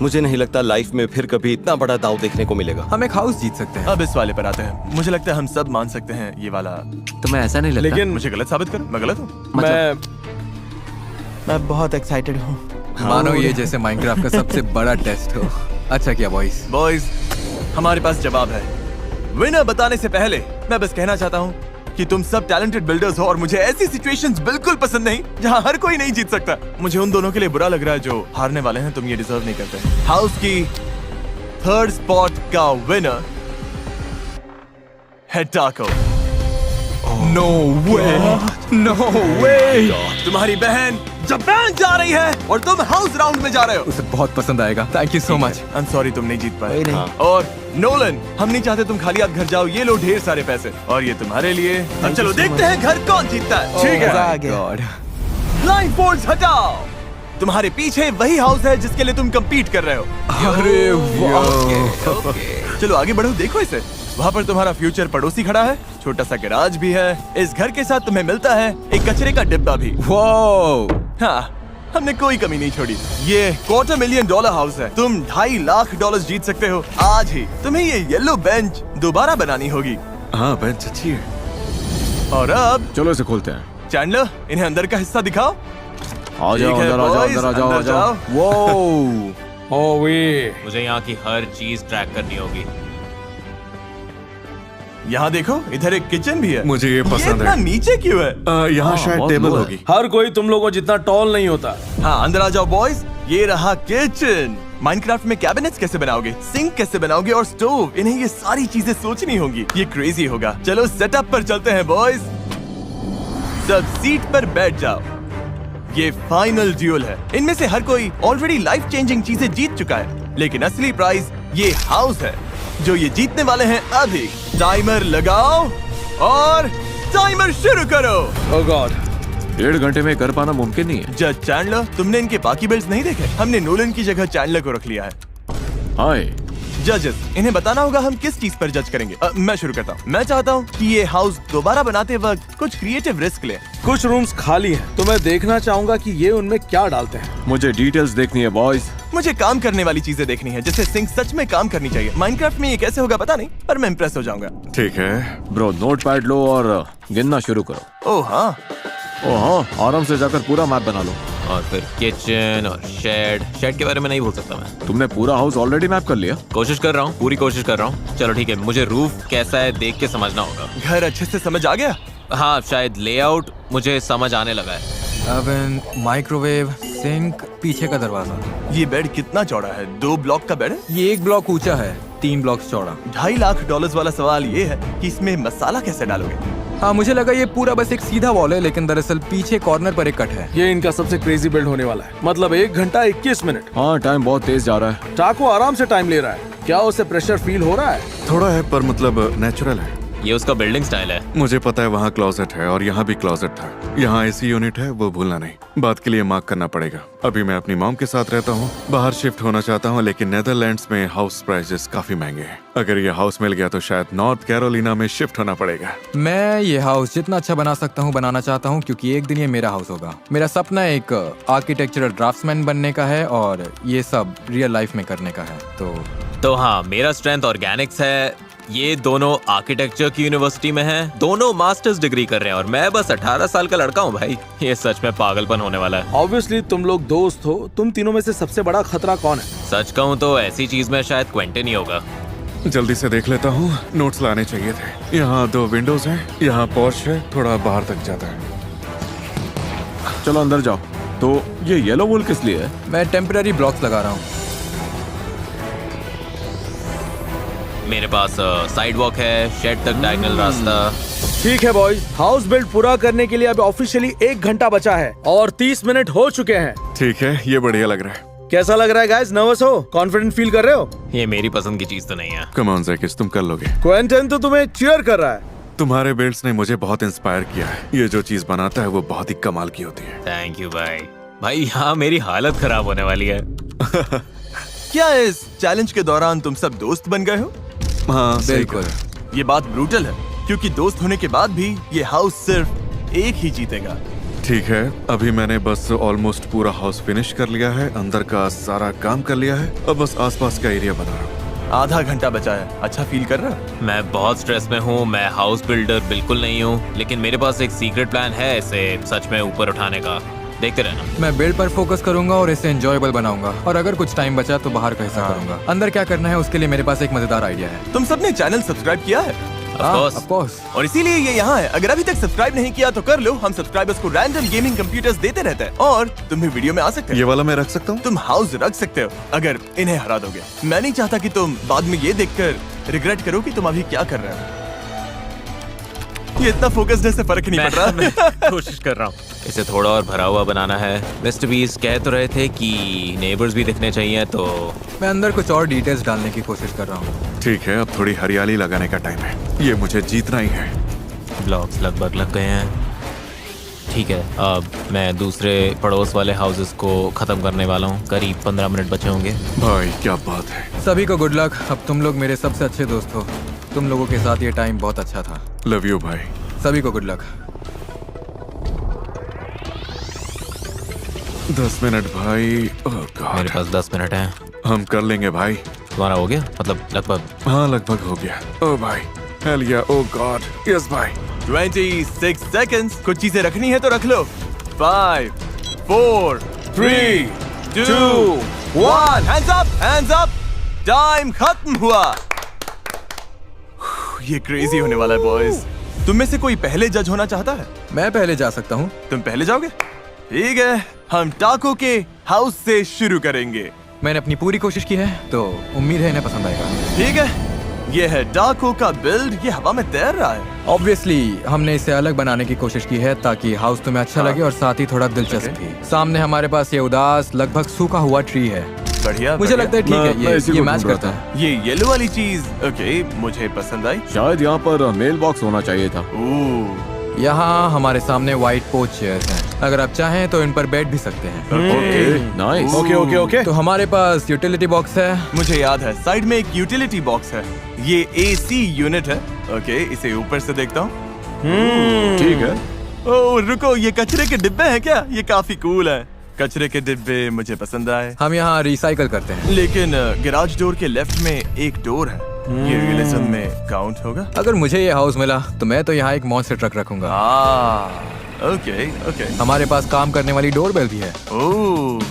मुझे नहीं लगता लाइफ में फिर कभी इतना बड़ा दाव देखने को मिलेगा। हम एक हाउस जीत सकते हैं। अब इस वाले पर आते हैं। मुझे लगता है हम सब मान सकते हैं ये वाला। तुम्हें ऐसा नहीं लगता? लेकिन मुझे गलत साबित करो, मैं गलत हूँ। मैं मैं बहुत एक्साइटेड हूँ। मानो ये जैसे माइनक्राफ्ट का सबसे बड़ा टेस्ट हो। अच्छा किया बॉयज। बॉयज, हमारे पास जवाब है। विनर बताने से पहले मैं बस कहना चाहता हूँ कि तुम सब टैलेंटेड बिल्डर्स हो और मुझे ऐसी सिचुएशंस बिल्कुल पसंद नहीं जहाँ हर कोई नहीं जीत सकता। मुझे उन दोनों के लिए बुरा लग रहा है जो हारने वाले हैं। तुम ये डिजर्व नहीं करते। हाउस की 3rd स्पॉट का विनर है टाको। नो वे, नो वे। तुम्हारी बहन जापान जा रही है और तुम हाउस राउंड में जा रहे हो। उसे बहुत पसंद आएगा। Thank you so much. I am sorry, तुम नहीं जीत पाए। कोई नहीं। हाँ। और नोलन, हम नहीं चाहते तुम खाली हाथ घर जाओ। ये लो ढेर सारे पैसे और ये तुम्हारे लिए। अब चलो देखते हैं घर कौन जीतता है। ठीक है। मजा आ गया। गॉड। ब्लाइंड फोल्ड्स हटाओ। तुम्हारे पीछे वही हाउस है जिसके लिए तुम compete कर रहे हो। अरे वाह। चलो आगे बढ़ो, देखो इसे। वहाँ पर तुम्हारा फ्यूचर पड़ोसी खड़ा है, छोटा सा गैराज भी है। इस घर के साथ तुम्हें मिलता है एक कचरे का डिब्बा भी। वाओ। हाँ, हमने कोई कमी नहीं छोड़ी। ये $250,000 हाउस है। तुम $2.5 लाख जीत सकते हो आज ही। तुम्हें ये येलो बेंच दोबारा बनानी होगी। हाँ बेंच अच्छी है। और अब चलो इसे खोलते हैं। चैंडलर, इन्हें अंदर का हिस्सा दिखाओ। आ जाओ, ठीक है, अंदर आ जाओ, boys, अंदर आ जाओ, आ अंदर जाओ। वो ओ वे। मुझे यहाँ की हर चीज ट्रैक करनी होगी। यहाँ देखो, इधर एक किचन भी है। मुझे ये पसंद इतना है। नीचे क्यों है? यहाँ शायद बहुत टेबल लो है। होगी। हर कोई तुम लोगों जितना टॉल नहीं होता। हाँ, अंदर आ जाओ बॉयज। ये रहा किचन। माइनक्राफ्ट में कैबिनेट्स कैसे बनाओगे, सिंक कैसे बनाओगे और स्टोव, इन्हें ये सारी चीजें सोचनी होंगी। ये क्रेजी होगा। चलो सेटअप पर चलते हैं बॉयज। सब सीट पर बैठ जाओ। ये फाइनल ड्यूल है। इनमें से हर कोई ऑलरेडी लाइफ चेंजिंग चीजें जीत चुका है, लेकिन असली प्राइज ये हाउस है जो ये जीतने वाले हैं अभी। टाइमर लगाओ और टाइमर शुरू करो। ओ गॉड। 1.5 घंटे में कर पाना मुमकिन नहीं है। जज चैंडलर, तुमने इनके बाकी बिल्ड्स नहीं देखे? हमने नोलन की जगह चैंडलर को रख लिया है। हाय। जजेस, इन्हें बताना होगा हम किस चीज पर जज करेंगे। मैं शुरू करता हूँ। मैं चाहता हूँ कि ये हाउस दोबारा बनाते वक्त कुछ क्रिएटिव रिस्क ले। कुछ रूम्स खाली हैं, तो मैं देखना चाहूंगा कि ये उनमें क्या डालते हैं। मुझे डिटेल्स देखनी है बॉयज। मुझे काम करने वाली चीजें देखनी है, जैसे सिंक सच में काम करनी चाहिए। माइनक्राफ्ट में ये कैसे होगा पता नहीं, पर मैं इम्प्रेस हो जाऊंगा। ठीक है ब्रो, नोटपैड लो और गिनना शुरू करो। ओह हाँ, ओह हाँ, आराम से जाकर पूरा मैप बना लो। और फिर किचन और शेड के बारे में नहीं भूल सकता मैं। तुमने पूरा हाउस ऑलरेडी मैप कर लिया? कोशिश कर रहा हूँ, पूरी कोशिश कर रहा हूँ। चलो ठीक है, मुझे रूफ कैसा है देख के समझना होगा। घर अच्छे से समझ आ गया? हाँ, शायद लेआउट मुझे समझ आने लगा है। ओवन, माइक्रोवेव, सिंक, पीछे का दरवाजा। ये बेड कितना चौड़ा है? 2 ब्लॉक का बेड है। ये 1 ब्लॉक ऊंचा है, 3 ब्लॉक चौड़ा। $2.5 लाख वाला सवाल ये है कि इसमें मसाला कैसे डालोगे? हाँ, मुझे लगा ये पूरा बस एक सीधा वॉल है, लेकिन दरअसल पीछे कॉर्नर पर एक कट है। ये इनका सबसे क्रेजी बिल्ड होने वाला है। मतलब 1 घंटा 21 मिनट। हाँ, टाइम बहुत तेज जा रहा है। टाको आराम से टाइम ले रहा है। क्या उसे प्रेशर फील हो रहा है? थोड़ा है पर मतलब नेचुरल है। ये उसका बिल्डिंग स्टाइल है। मुझे पता है वहाँ क्लोजेट है और यहाँ भी क्लोजेट था। यहाँ एसी यूनिट है, वो भूलना नहीं। बात के लिए मार्क करना पड़ेगा। अभी मैं अपनी मॉम के साथ रहता हूँ, बाहर शिफ्ट होना चाहता हूँ, लेकिन नेदरलैंड्स में हाउस प्राइसेस काफी महंगे हैं। अगर ये हाउस मिल गया तो शायद नॉर्थ कैरोलिना में शिफ्ट होना पड़ेगा। मैं ये हाउस जितना अच्छा बना सकता हूँ बनाना चाहता हूँ, क्योंकि एक दिन ये मेरा हाउस होगा। मेरा सपना एक आर्किटेक्चरल ड्राफ्ट्समैन बनने का है और ये सब रियल लाइफ में करने का है। तो हाँ, मेरा स्ट्रेंथ ऑर्गेनिक्स है। ये दोनों आर्किटेक्चर की यूनिवर्सिटी में हैं, दोनों मास्टर्स डिग्री कर रहे हैं और मैं बस 18 साल का लड़का हूँ भाई। ये सच में पागलपन होने वाला है। ऑब्वियसली तुम लोग दोस्त हो। तुम तीनों में से सबसे बड़ा खतरा कौन है? सच कहूँ तो ऐसी चीज में शायद क्वेंटिन ही होगा। जल्दी से देख लेता हूँ, नोट्स लाने चाहिए थे। यहाँ 2 विंडोज हैं, यहाँ पोर्च है, थोड़ा बाहर तक जाता है। चलो अंदर जाओ। तो ये येलो वॉल किस लिए है? मैं टेम्पररी ब्लॉक्स लगा रहा हूँ। मेरे पास साइड वॉक है, शेड तक डायगोनल रास्ता। ठीक है बॉयज, हाउस बिल्ड पूरा करने के लिए अब ऑफिशियली 1 घंटा बचा है और 30 मिनट हो चुके हैं। ठीक है, ये बढ़िया लग रहा है। कैसा लग रहा है गाइस? नर्वस हो? कॉन्फिडेंट फील कर रहे हो? ये मेरी पसंद की चीज तो नहीं है। कम ऑन जैकिस, तुम कर लोगे। क्वेंटन तो तुम्हें चीयर कर रहा है। तुम्हारे बिल्ड्स ने मुझे बहुत इंस्पायर किया है। ये जो चीज बनाता है वो बहुत ही कमाल की होती है। थैंक यू भाई। भाई यहाँ मेरी हालत खराब होने वाली है। क्या इस चैलेंज के दौरान तुम सब दोस्त बन गए हो? हाँ बिल्कुल। ये बात ब्रूटल है, क्योंकि दोस्त होने के बाद भी ये हाउस सिर्फ एक ही जीतेगा। ठीक है, अभी मैंने बस ऑलमोस्ट पूरा हाउस फिनिश कर लिया है, अंदर का सारा काम कर लिया है। अब बस आसपास का एरिया बना रहा हूँ। आधा घंटा बचा है। अच्छा फील कर रहा है? मैं बहुत स्ट्रेस में हूँ। मैं हाउस बिल्डर बिल्कुल नहीं हूँ, लेकिन मेरे पास एक सीक्रेट प्लान है इसे सच में ऊपर उठाने का। देखते रहना। मैं बिल्ड पर फोकस करूंगा और इसे एंजॉयबल बनाऊंगा, और अगर कुछ टाइम बचा तो बाहर का हिस्सा करूंगा। अंदर क्या करना है उसके लिए मेरे पास एक मजेदार आइडिया है। तुम सबने चैनल सब्सक्राइब किया है? Of course. और इसीलिए ये यहाँ है। अगर अभी तक सब्सक्राइब नहीं किया तो कर लो। हम सब्सक्राइबर्स को रैंडम गेमिंग कंप्यूटर्स देते रहते हैं और तुम भी वीडियो में आ सकते हो। ये वाला मैं रख सकता हूँ? तुम हाउस रख सकते हो अगर इन्हें हरा दोगे। मैं नहीं चाहता कि तुम बाद में ये देखकर रिग्रेट करो कि तुम अभी क्या कर रहे हो। ये इतना फोकस्ड है, से फर्क नहीं पड़ रहा। मैं कोशिश कर रहा हूँ। इसे थोड़ा और भरा हुआ बनाना है। मिस्टर बीस कह तो रहे थे कि नेबर्स भी दिखने चाहिए, तो मैं अंदर कुछ और डिटेल्स डालने की कोशिश कर रहा हूँ। ठीक है, अब थोड़ी हरियाली लगाने का टाइम है। ये मुझे जीतना ही है। ब्लॉक्स लगभग लग गए हैं। ठीक है, अब मैं दूसरे पड़ोस वाले हाउसेस को खत्म करने वाला हूँ। करीब 15 मिनट बचे होंगे। भाई क्या बात है। सभी को गुड लक। अब तुम लोग मेरे सबसे अच्छे दोस्त हो। तुम लोगों के साथ ये टाइम बहुत अच्छा था। लव यू भाई। सभी को गुड लक। 10 मिनट भाई। ओह गॉड। मेरे पास 10 मिनट हैं। हम कर लेंगे भाई। तुम्हारा हो गया? मतलब लगभग? हाँ लगभग हो गया। ओह भाई, हेल या, ओह गॉड, यस भाई। 26 सेकंड्स। कुछ चीजें रखनी है तो रख लो। 5 4 3 2 1। Hands up, hands up. Time खत्म हुआ। ये क्रेजी होने वाला है बॉयज। तुम में से कोई पहले जज होना चाहता है? मैं पहले जा सकता हूँ। तुम पहले जाओगे? ठीक है, हम टाको के हाउस से शुरू करेंगे। मैंने अपनी पूरी कोशिश की है, तो उम्मीद है इन्हें पसंद आएगा। ठीक है, ये है टाको का बिल्ड। ये हवा में तैर रहा है। ऑब्वियसली हमने इसे अलग बनाने की कोशिश की है ताकि हाउस तुम्हें अच्छा लगे और साथ ही थोड़ा दिलचस्प भी। सामने हमारे पास ये उदास लगभग सूखा हुआ ट्री है। बढ़िया, मुझे बढ़िया। लगता है ठीक मैं है, इसी ये को मैच ढूंढ रहा करता है। ये येलो वाली चीज ओके, मुझे पसंद आई। शायद यहाँ पर मेल बॉक्स होना चाहिए था। ओह, यहाँ हमारे सामने व्हाइट पोच चेयर्स हैं। अगर आप चाहें तो इन पर बैठ भी सकते हैं। Okay, nice. Okay okay okay. तो हमारे पास यूटिलिटी बॉक्स है। मुझे याद है, साइड में एक यूटिलिटी बॉक्स है। ये एसी यूनिट है। ओके, इसे ऊपर से देखता हूँ। ठीक है। ओह रुको, ये कचरे के डिब्बे हैं क्या? ये काफी कूल है। कचरे के डिब्बे मुझे पसंद आए। हम यहाँ रिसाइकल करते हैं। लेकिन गिराज डोर के लेफ्ट में एक डोर है। ये रियलिज्म में काउंट होगा? अगर मुझे ये हाउस मिला तो मैं तो यहाँ एक मॉन्स्टर ट्रक रखूंगा। Okay okay. हमारे पास काम करने वाली डोरबेल भी है। ओह,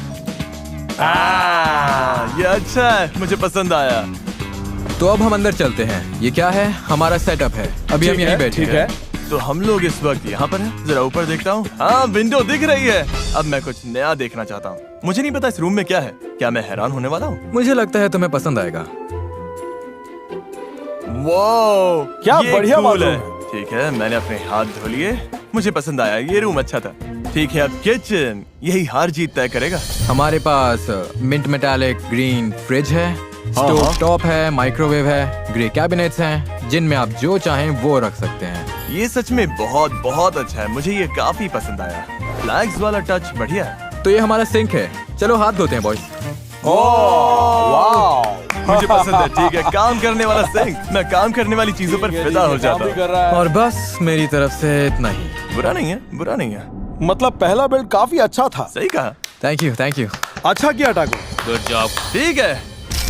ये अच्छा है, मुझे पसंद आया। तो अब हम अंदर चलते हैं। ये क्या है? हमारा सेटअप है। अभी हम यहीं बैठे ठीक हैं। है। तो हम लोग इस वक्त यहाँ पर हैं। जरा ऊपर देखता हूँ। हाँ, विंडो दिख रही है। अब मैं कुछ नया देखना चाहता हूँ। मुझे नहीं पता इस रूम में क्या है। क्या मैं हैरान होने वाला हूँ? मुझे लगता है तुम्हें पसंद आएगा। वो क्या बढ़िया कूल बाथरूम है। है। ठीक है, मैंने अपने हाथ धो लिए। मुझे पसंद आया, ये रूम अच्छा था। ठीक है, अब किचन, यही हार जीत तय करेगा। हमारे पास मिंट मेटालिक ग्रीन फ्रिज है, स्टोव टॉप है, माइक्रोवेव है, ग्रे कैबिनेट्स हैं जिनमें आप जो चाहें वो रख सकते हैं। ये सच में बहुत बहुत अच्छा है, मुझे ये काफी पसंद आया। फ्लैग्स वाला टच बढ़िया है। तो ये हमारा सिंक है, चलो हाथ धोते हैं बॉयज। मुझे पसंद है। ठीक है, काम करने वाला सिंक। मैं काम करने वाली चीजों पर फिदा हो जाता हूँ। और बस मेरी तरफ से इतना ही। बुरा नहीं है, बुरा नहीं है। मतलब पहला बिल्ड काफी अच्छा था। सही कहा। Thank you, thank you. अच्छा किया टाको। Good job. ठीक है,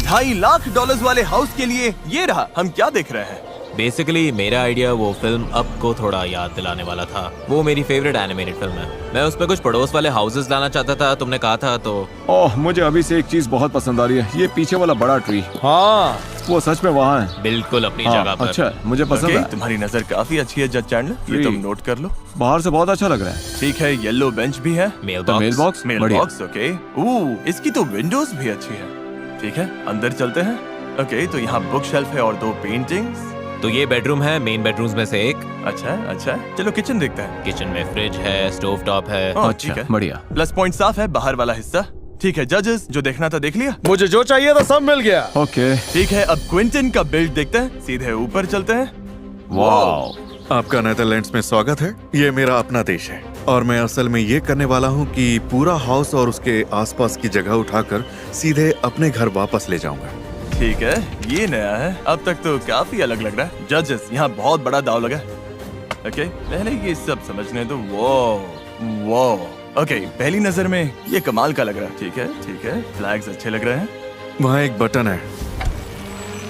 $2.5 लाख वाले हाउस के लिए ये रहा। हम क्या देख रहे हैं? बेसिकली मेरा आइडिया वो फिल्म अप को थोड़ा याद दिलाने वाला था। वो मेरी फेवरेट एनिमेटेड फिल्म है। मैं उसमें कुछ पड़ोस वाले हाउसेस लाना चाहता था, तुमने कहा था तो। ओह, मुझे अभी से एक चीज बहुत पसंद आ रही है, ये पीछे वाला बड़ा ट्री। हाँ, वो सच में वहाँ है। बिल्कुल अपनी हाँ, जगह पर। अच्छा है, मुझे पसंद ओके, है। तुम्हारी नजर काफी अच्छी है जज चैंडलर, ये जी। तुम नोट कर लो। बाहर से बहुत अच्छा लग रहा है। ठीक है, येलो बेंच भी है। मेल तो मेल बॉक्स। बॉक्स मेल बढ़िया। Box, okay. इसकी तो विंडोज भी अच्छी है। ठीक है, अंदर चलते हैं। ओके, तो यहाँ बुक शेल्फ है और 2 पेंटिंग्स। तो ये बेडरूम है, मेन बेडरूम्स में से एक। अच्छा है, अच्छा है। चलो किचन देखते हैं। किचन में फ्रिज है, स्टोव टॉप है। ओह, अच्छा, ठीक है। बढ़िया। प्लस पॉइंट साफ है, बाहर वाला हिस्सा। ठीक है जजेस, जो देखना था देख लिया। मुझे जो चाहिए था सब मिल गया। ओके। ठीक है, अब क्विंटन का बिल्ड देखते हैं। सीधे ऊपर चलते हैं। वाह। आपका नेदरलैंड्स में स्वागत है। ये मेरा अपना देश है और मैं असल में ये करने वाला हूँ कि पूरा हाउस और उसके आसपास की जगह उठाकर सीधे अपने घर वापस ले जाऊंगा। ठीक है, ये नया है। अब तक तो काफी अलग लग रहा है। जजेस, यहाँ बहुत बड़ा दाव लगा है। ओके, पहले ये सब समझने दो। वो ओके, पहली नजर में ये कमाल का लग रहा है। ठीक है, ठीक है, फ्लैग्स अच्छे लग रहे हैं। वहाँ एक बटन है।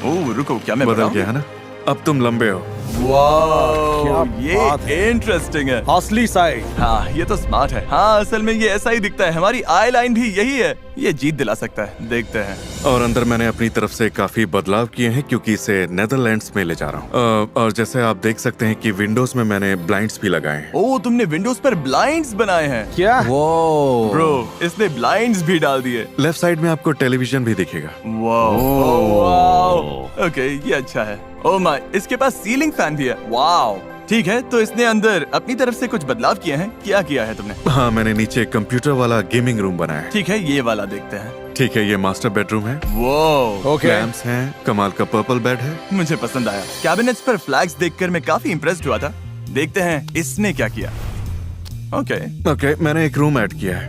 ओह रुको, क्या मैं बदल बताऊं? गया है ना? अब तुम लंबे हो। क्या ये बात है। इंटरेस्टिंग है। असली साइड। हाँ, ये तो स्मार्ट है। हाँ, असल में ये ऐसा ही दिखता है। हमारी आई लाइन भी यही है। ये जीत दिला सकता है, देखते हैं। और अंदर मैंने अपनी तरफ से काफी बदलाव किए हैं क्योंकि इसे नेदरलैंड्स में ले जा रहा हूँ। और जैसे आप देख सकते हैं कि विंडोज में मैंने ब्लाइंड्स भी लगाए हैं। ओह, तुमने विंडोज पर ब्लाइंड्स बनाए हैं। क्या? वो ब्रो, इसने ब्लाइंड्स भी डाल दिए। लेफ्ट साइड में आपको टेलीविजन भी दिखेगा। वाओ, ओके, ये अच्छा है। ओह माय, इसके पास सीलिंग फैन भी है। वाओ, ठीक है, तो इसने अंदर अपनी तरफ से कुछ बदलाव किए हैं। क्या किया है तुमने? हाँ, मैंने नीचे कंप्यूटर वाला गेमिंग रूम बनाया है। ठीक है, ये वाला देखते हैं। ठीक है, ये मास्टर बेडरूम है। वो ओके। लैम्प्स हैं, कमाल का पर्पल बेड है। मुझे पसंद आया। कैबिनेट्स पर फ्लैग्स देखकर मैं काफी इम्प्रेस्ड हुआ था। देखते हैं इसने क्या किया। ओके, मैंने एक रूम ऐड किया है।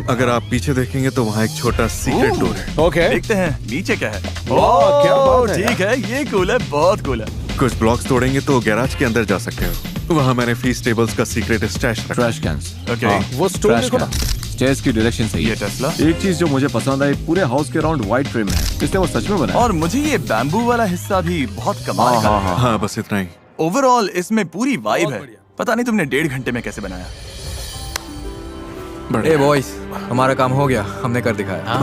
अगर आप पीछे देखेंगे तो वहाँ एक छोटा सीक्रेट ओह। डोर है। ओके। देखते हैं नीचे क्या है। वाह, क्या बात है। ठीक है, ये कूल है, बहुत कूल है। कुछ ब्लॉक्स तोड़ेंगे तो गैराज के अंदर जा सकते हो। वहाँ मैंने फीस टेबल्स का सीक्रेट स्टैश रखा। Trash cans. ओके, वो स्टोर ट्रैश देखो ना। कैन। स्टेयर्स की डायरेक्शन सही ये है। टेस्ला। एक चीज जो मुझे पसंद आई, पूरे हाउस के अराउंड व्हाइट ट्रिम है, इसलिए वो सच में बना है। और मुझे ये बैम्बू वाला हिस्सा भी बहुत कमाल का लगा। हाँ, बस इतना ही। ओवरऑल इसमें पूरी वाइब बहुत है। बढ़िया। पता नहीं तुमने 1.5 घंटे में कैसे बनाया। ए बॉयज, हमारा काम हो गया, हमने कर दिखाया।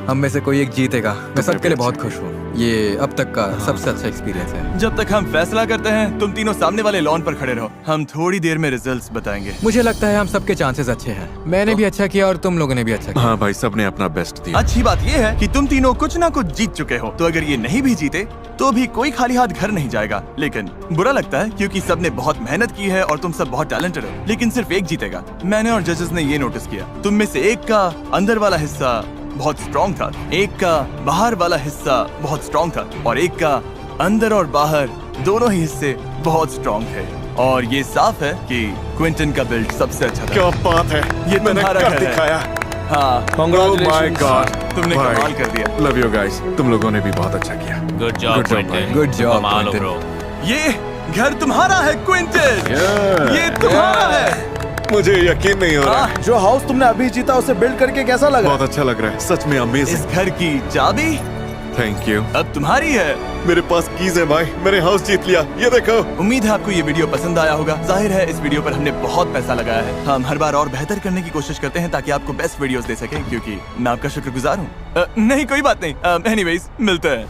हम में से कोई एक जीतेगा। मैं सबके लिए बहुत खुश हूँ। ये अब तक का सबसे अच्छा एक्सपीरियंस है। जब तक हम फैसला करते हैं, तुम तीनों सामने वाले लॉन पर खड़े रहो। हम थोड़ी देर में रिजल्ट्स बताएंगे। मुझे लगता है हम सबके चांसेस अच्छे हैं। मैंने भी अच्छा किया और तुम लोगों ने भी अच्छा किया। हाँ भाई, सबने अपना बेस्ट दिया। अच्छी बात यह है कि तुम तीनों कुछ ना कुछ जीत चुके हो। तो अगर ये नहीं भी जीते तो भी कोई खाली हाथ घर नहीं जाएगा। लेकिन बुरा लगता है क्योंकि सबने बहुत मेहनत की है और तुम सब बहुत टैलेंटेड हो। लेकिन सिर्फ एक जीतेगा। मैंने और जजेस ने ये नोटिस किया। तुम में से एक का अंदर वाला हिस्सा बहुत स्ट्रॉन्ग था, एक का बाहर वाला हिस्सा बहुत स्ट्रॉन्ग था और एक का अंदर और बाहर दोनों ही हिस्से बहुत स्ट्रॉन्ग थे। और ये साफ है कि क्विंटन का बिल्ड सबसे अच्छा था। क्या बात है, ये मैंने तुम्हारा कर घर है। दिखाया। हाँ, Congratulations. Oh my God, तुमने भाई, कमाल कर दिया। लव यू गाइस, तुम लोगों ने भी बहुत अच्छा किया। Good job Good job, Quinton. भाई। Good job, कमाल हो क्विंटन। ब्रो। ये घर तुम्हारा है क्विंटन। ये तुम्हारा है। मुझे यकीन नहीं हो रहा। जो हाउस तुमने अभी जीता उसे बिल्ड करके कैसा लगा? बहुत अच्छा लग रहा है, सच में अमेजिंग। इस घर की चाबी थैंक यू। अब तुम्हारी है। मेरे पास कीज है भाई, मैंने हाउस जीत लिया, ये देखो। उम्मीद है आपको ये वीडियो पसंद आया होगा। जाहिर है इस वीडियो पर हमने बहुत पैसा लगाया है। हम हर बार और बेहतर करने की कोशिश करते हैं ताकि आपको बेस्ट वीडियोस दे सकें, क्योंकि मैं आपका शुक्रगुजार हूँ। नहीं, कोई बात नहीं। एनीवेज, मिलते हैं।